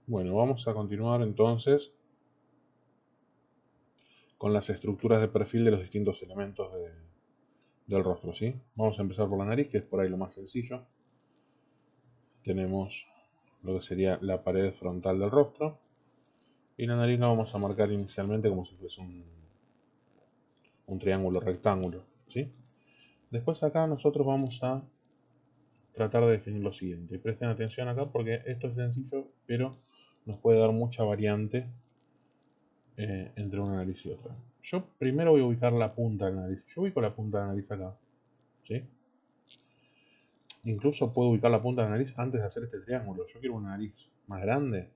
Bueno, vamos a continuar entonces con las estructuras de perfil de los distintos elementos del rostro, ¿sí? Vamos a empezar por la nariz, que es por ahí lo más sencillo. Tenemos lo que sería la pared frontal del rostro. Y la nariz la vamos a marcar inicialmente como si fuese un triángulo rectángulo, ¿sí? Después acá nosotros vamos a tratar de definir lo siguiente. Presten atención acá porque esto es sencillo, pero nos puede dar mucha variante entre una nariz y otra. Yo primero voy a ubicar la punta de la nariz. Yo ubico la punta de la nariz acá, ¿sí? Incluso puedo ubicar la punta de la nariz antes de hacer este triángulo. Yo quiero una nariz más grande.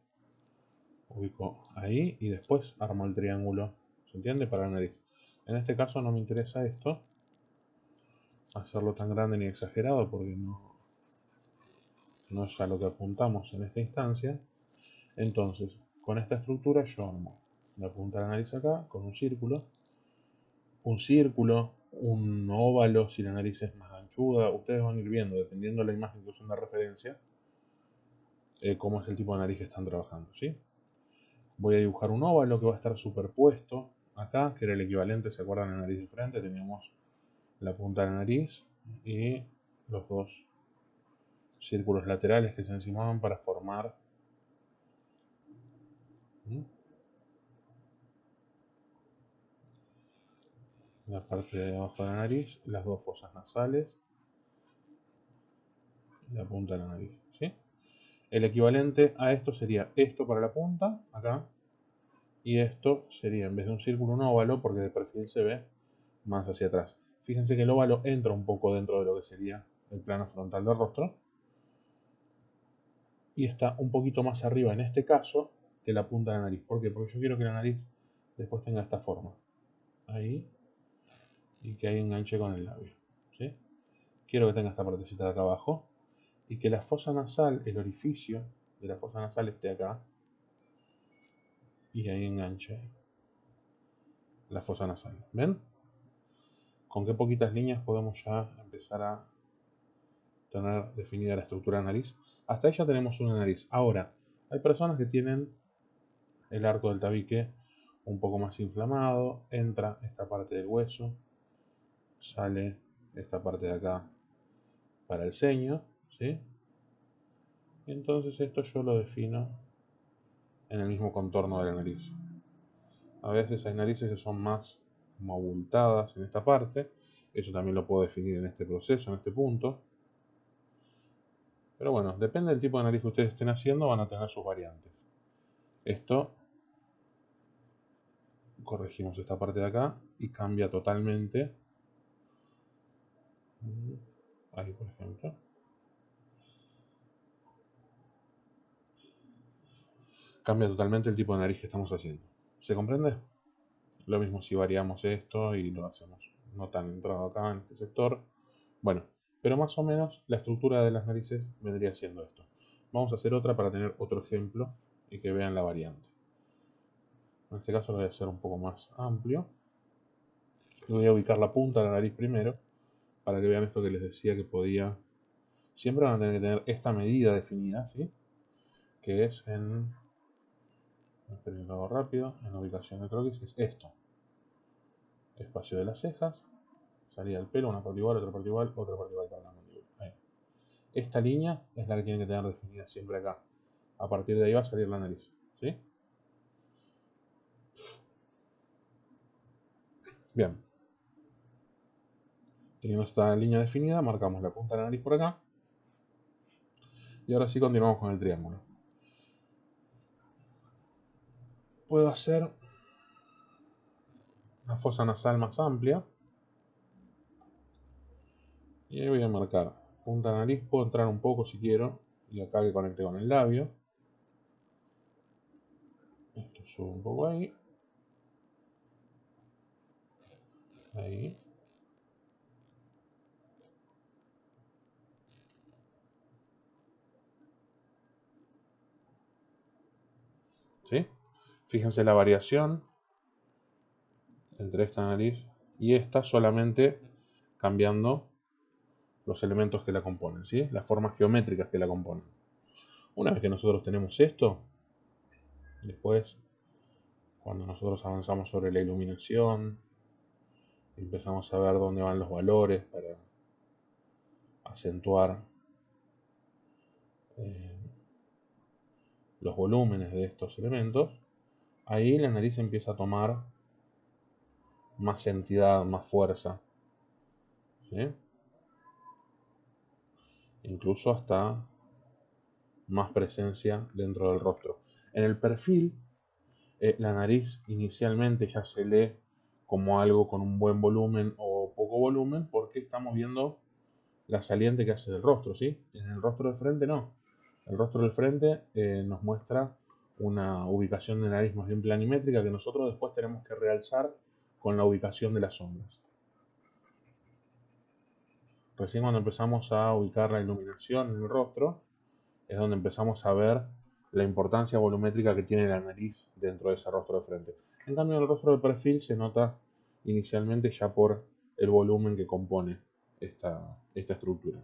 Ubico ahí y después armo el triángulo. ¿Se entiende? Para la nariz. En este caso no me interesa esto. Hacerlo tan grande ni exagerado porque no es a lo que apuntamos en esta instancia. Entonces, con esta estructura yo armo la punta de la nariz acá con un círculo, un óvalo si la nariz es más anchuda. Ustedes van a ir viendo, dependiendo de la imagen que usen de referencia, cómo es el tipo de nariz que están trabajando, ¿sí? Voy a dibujar un óvalo que va a estar superpuesto acá, que era el equivalente, ¿se acuerdan? En la nariz de frente teníamos la punta de la nariz y los dos círculos laterales que se encimaban para formar la parte de abajo de la nariz, las dos fosas nasales y la punta de la nariz, ¿sí? El equivalente a esto sería esto para la punta, acá, y esto sería, en vez de un círculo, un óvalo, porque de perfil se ve más hacia atrás. Fíjense que el óvalo entra un poco dentro de lo que sería el plano frontal del rostro, y está un poquito más arriba en este caso que la punta de la nariz. ¿Por qué? Porque yo quiero que la nariz después tenga esta forma. Ahí. Y que ahí enganche con el labio. ¿Sí? Quiero que tenga esta partecita de acá abajo. Y que la fosa nasal, el orificio de la fosa nasal esté acá. Y ahí enganche la fosa nasal. ¿Ven? Con qué poquitas líneas podemos ya empezar a tener definida la estructura de la nariz. Hasta ahí ya tenemos una nariz. Ahora, hay personas que tienen el arco del tabique un poco más inflamado, entra esta parte del hueso, sale esta parte de acá para el ceño, ¿sí? Y entonces esto yo lo defino en el mismo contorno de la nariz. A veces hay narices que son más como abultadas en esta parte, eso también lo puedo definir en este proceso, en este punto. Pero bueno, depende del tipo de nariz que ustedes estén haciendo, van a tener sus variantes. Esto, corregimos esta parte de acá y cambia totalmente. Ahí, por ejemplo. Cambia totalmente el tipo de nariz que estamos haciendo. ¿Se comprende? Lo mismo si variamos esto y lo hacemos no tan entrado acá en este sector. Bueno, pero más o menos la estructura de las narices vendría siendo esto. Vamos a hacer otra para tener otro ejemplo y que vean la variante. En este caso lo voy a hacer un poco más amplio. Voy a ubicar la punta de la nariz primero para que vean esto que les decía que podía. Siempre van a tener que tener esta medida definida, ¿sí? Que es en. Esperen, lo hago rápido. En la ubicación de croquis es esto. Espacio de las cejas, salida del pelo, una parte igual, otra parte igual, otra parte igual para la mandíbula. Ahí. Esta línea es la que tienen que tener definida siempre acá. A partir de ahí va a salir la nariz, ¿sí? Bien. Teniendo esta línea definida, marcamos la punta de la nariz por acá. Y ahora sí continuamos con el triángulo. Puedo hacer una fosa nasal más amplia. Y ahí voy a marcar punta de nariz. Puedo entrar un poco si quiero. Y acá que conecte con el labio. Esto subo un poco ahí. Ahí. ¿Sí? Fíjense la variación entre esta nariz y esta, solamente cambiando los elementos que la componen, ¿sí? Las formas geométricas que la componen. Una vez que nosotros tenemos esto, Después, cuando nosotros avanzamos sobre la iluminación, empezamos a ver dónde van los valores para acentuar eh, los volúmenes de estos elementos, ahí la nariz empieza a tomar más entidad, más fuerza, ¿sí? Incluso hasta más presencia dentro del rostro. En el perfil, la nariz inicialmente ya se lee como algo con un buen volumen o poco volumen porque estamos viendo la saliente que hace del rostro, ¿sí? En el rostro del frente no. El rostro del frente nos muestra una ubicación de nariz más bien planimétrica que nosotros después tenemos que realzar con la ubicación de las sombras. Recién cuando empezamos a ubicar la iluminación en el rostro, es donde empezamos a ver la importancia volumétrica que tiene la nariz dentro de ese rostro de frente. En cambio, en el rostro de perfil se nota inicialmente ya por el volumen que compone esta estructura.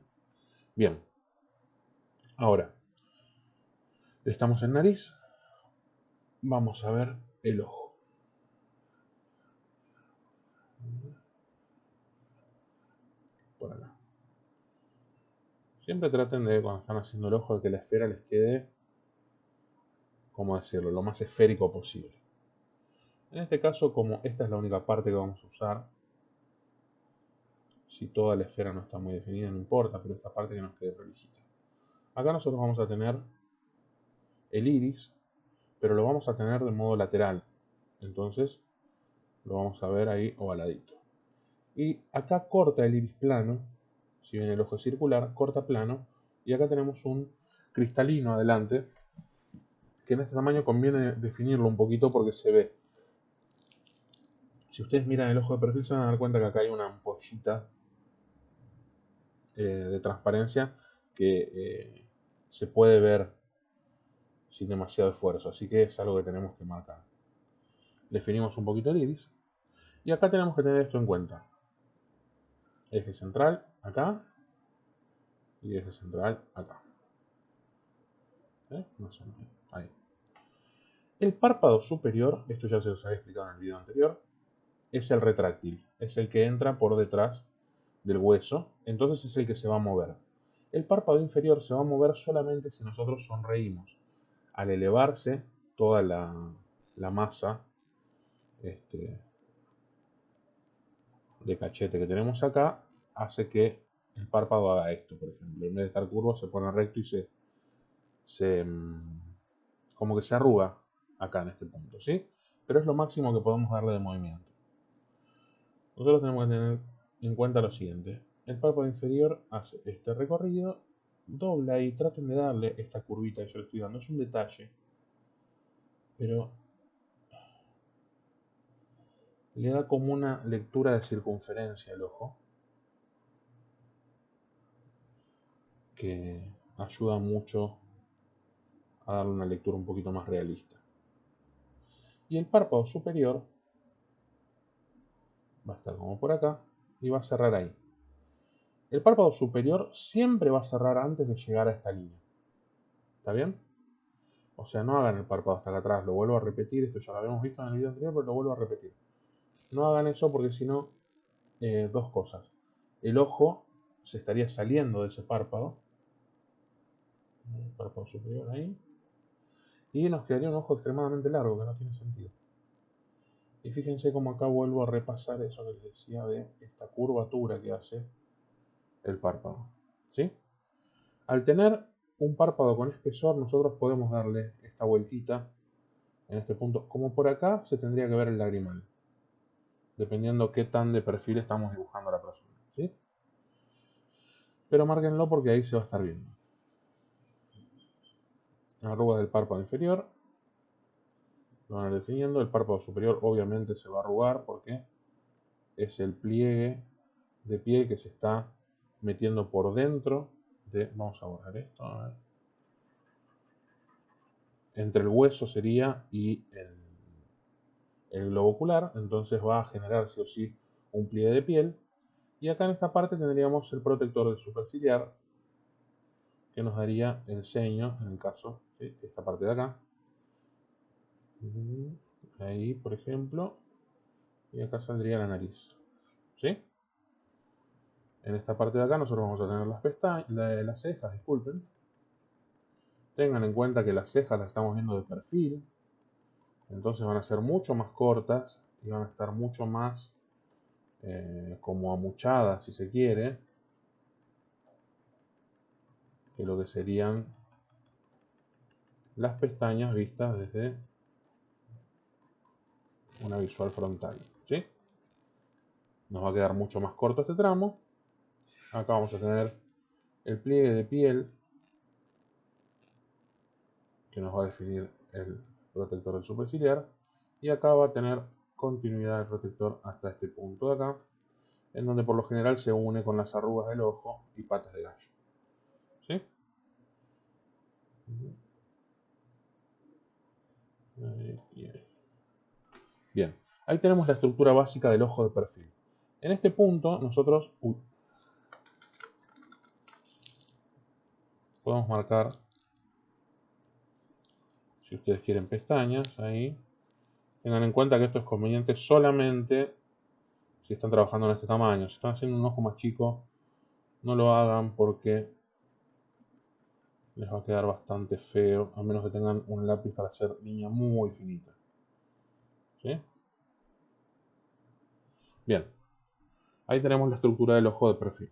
Bien, ahora estamos en nariz, vamos a ver el ojo. Por acá. Siempre traten de, cuando están haciendo el ojo, de que la esfera les quede, ¿cómo decirlo?, lo más esférico posible. En este caso, como esta es la única parte que vamos a usar, si toda la esfera no está muy definida, no importa, pero esta parte que nos quede prolijita. Acá nosotros vamos a tener el iris, pero lo vamos a tener de modo lateral. Entonces, lo vamos a ver ahí ovaladito. Y acá corta el iris plano, si bien el ojo es circular, corta plano, y acá tenemos un cristalino adelante, que en este tamaño conviene definirlo un poquito porque se ve. Si ustedes miran el ojo de perfil se van a dar cuenta que acá hay una ampollita de transparencia que se puede ver sin demasiado esfuerzo, así que es algo que tenemos que marcar. Definimos un poquito el iris y acá tenemos que tener esto en cuenta. Eje central acá y eje central acá. Más o menos ahí. El párpado superior, esto ya se los había explicado en el video anterior, es el retráctil, es el que entra por detrás del hueso, entonces es el que se va a mover. El párpado inferior se va a mover solamente si nosotros sonreímos. Al elevarse toda la masa de cachete que tenemos acá, hace que el párpado haga esto, por ejemplo. En vez de estar curvo, se pone recto y como que se arruga acá en este punto, ¿sí? Pero es lo máximo que podemos darle de movimiento. Nosotros tenemos que tener en cuenta lo siguiente. El párpado inferior hace este recorrido, dobla y traten de darle esta curvita que yo le estoy dando. Es un detalle, pero le da como una lectura de circunferencia al ojo que ayuda mucho a darle una lectura un poquito más realista. Y el párpado superior va a estar como por acá y va a cerrar ahí. El párpado superior siempre va a cerrar antes de llegar a esta línea. ¿Está bien? O sea, no hagan el párpado hasta acá atrás, lo vuelvo a repetir, esto ya lo habíamos visto en el video anterior, pero lo vuelvo a repetir. No hagan eso porque si no, dos cosas. El ojo se estaría saliendo de ese párpado, el párpado superior ahí, y nos quedaría un ojo extremadamente largo, que no tiene sentido. Y fíjense cómo acá vuelvo a repasar eso que les decía de esta curvatura que hace el párpado. ¿Sí? Al tener un párpado con espesor, nosotros podemos darle esta vueltita en este punto. Como por acá se tendría que ver el lagrimal, dependiendo qué tan de perfil estamos dibujando a la persona. ¿Sí? Pero márquenlo porque ahí se va a estar viendo. Arrugas del párpado inferior. Lo van a ir definiendo. El párpado superior obviamente se va a arrugar porque es el pliegue de piel que se está metiendo por dentro de... Vamos a borrar esto. A ver. Entre el hueso sería y el globo ocular. Entonces va a generar sí o sí un pliegue de piel. Y acá en esta parte tendríamos el protector del superciliar que nos daría el ceño, en el caso, ¿sí? Esta parte de acá. Ahí, por ejemplo. Y acá saldría la nariz. ¿Sí? En esta parte de acá nosotros vamos a tener las pestañas, las cejas, disculpen. Tengan en cuenta que las cejas las estamos viendo de perfil. Entonces van a ser mucho más cortas y van a estar mucho más como amuchadas, si se quiere, que lo que serían las pestañas vistas desde una visual frontal. ¿Sí? Nos va a quedar mucho más corto este tramo. Acá vamos a tener el pliegue de piel que nos va a definir el protector del superciliar. Y acá va a tener continuidad el protector hasta este punto de acá, en donde por lo general se une con las arrugas del ojo y patas de gallo. ¿Sí? Ahí y ahí. Bien, ahí tenemos la estructura básica del ojo de perfil. En este punto nosotros podemos marcar, si ustedes quieren, pestañas ahí. Tengan en cuenta que esto es conveniente solamente si están trabajando en este tamaño. Si están haciendo un ojo más chico, no lo hagan porque les va a quedar bastante feo, a menos que tengan un lápiz para hacer línea muy finita. ¿Sí? Bien, ahí tenemos la estructura del ojo de perfil.